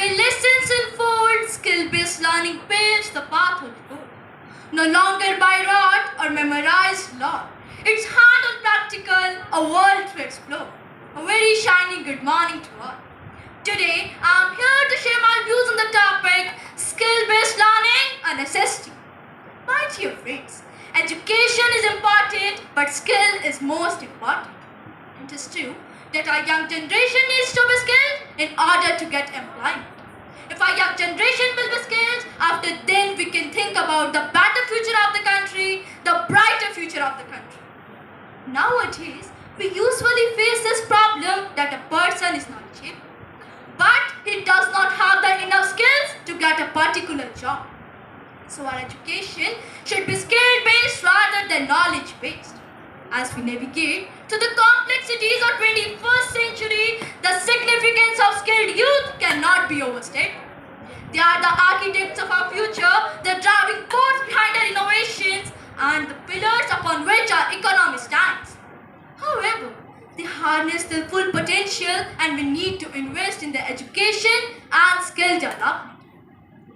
where lessons unfold, skill-based learning paves the path of growth. No longer by rote or memorized law. It's hard and practical, a world to explore. A very shiny good morning to all. Today, I'm here to share my views on the topic, skill-based learning, a necessity. My dear friends, education is important, but skill is most important. It is true that our young generation needs to be skilled in order to get employment. If our young generation will be skilled, after then we can think about the better future of the country, the brighter future of the country. Nowadays, we usually face this problem that a person is knowledgeable, but he does not have the enough skills to get a particular job. So our education should be skill-based rather than knowledge-based. As we navigate to the complexities of 21st century, the significance of skilled youth cannot be overstated. They are the architects of our future, the driving force behind our innovations, and the pillars upon which our economy stands. However, they harness their full potential, and we need to invest in their education and skill development.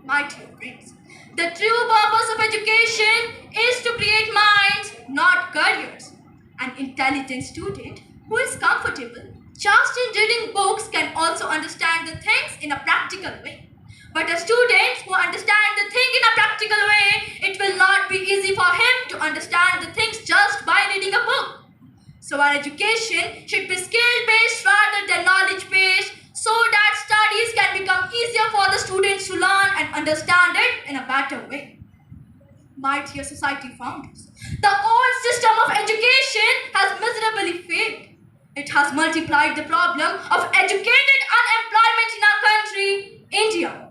My dear friends, the true purpose of education is to create minds, not careers. An intelligent student who is comfortable just in reading books can also understand the things in a practical way. But a student who understands the thing in a practical way, it will not be easy for him to understand the things just by reading a book. So our education should be skill-based rather than knowledge-based, so that studies can become easier for the students to learn and understand it in a better way. My dear society founders, the old system of education has miserably failed. It has multiplied the problem of educated unemployment in our country, India.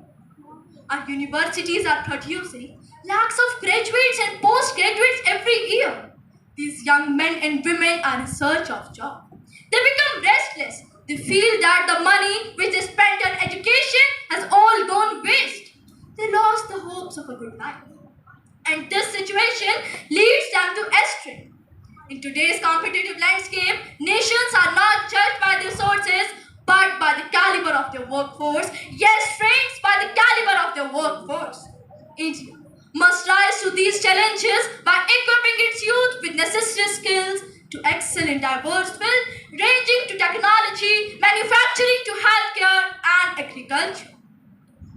Our universities are producing lakhs of graduates and postgraduates every year. These young men and women are in search of jobs. They become restless. They feel that the money which they spent on education has all gone waste. They lost the hopes of a good life. And this situation leads them to astray. In today's competitive landscape, nations are not judged by their resources, but by the caliber of their workforce. Yes, friends, by the caliber of their workforce. India must rise to these challenges by equipping its youth with necessary skills to excel in diverse fields, ranging to technology, manufacturing to healthcare and agriculture.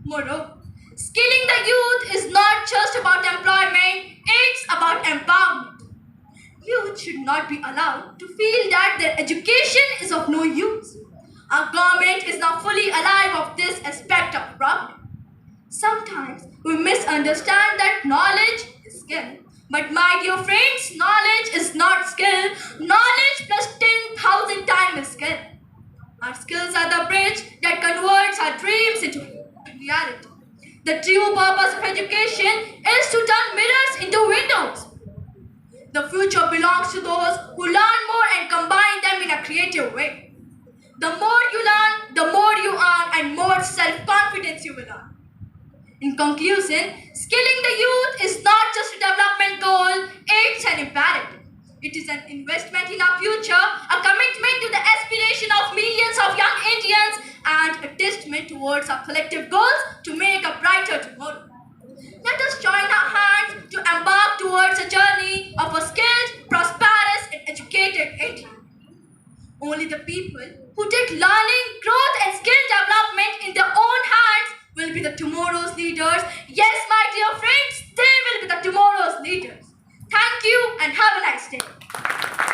Moreover, skilling the youth is not just about employment, it's about empowerment. Youth should not be allowed to feel that their education is of no use. Our government is now fully alive of this aspect of problem. Sometimes we misunderstand that knowledge is skill. But my dear friends, knowledge is not skill. Knowledge plus 10,000 times is skill. Our skills are the bridge that converts our dreams into reality. The true purpose of education is to turn mirrors into windows. The future belongs to those who learn more and combine them in a creative way. The more you learn, the more you earn and more self-confidence you will earn. In conclusion, skilling the youth is not just a development goal, it's an imperative. It is an investment in our future, a commitment to the aspiration of millions of young Indians, and a testament towards our collective goals to make a brighter tomorrow. Let us join our hands to embark towards a journey of a skilled, prosperous, and educated India. Only the people who take learning, growth, and skill development in their own hands will be the tomorrow's leaders. Yes, my dear friends, they will be the tomorrow's leaders. Thank you and have a nice day.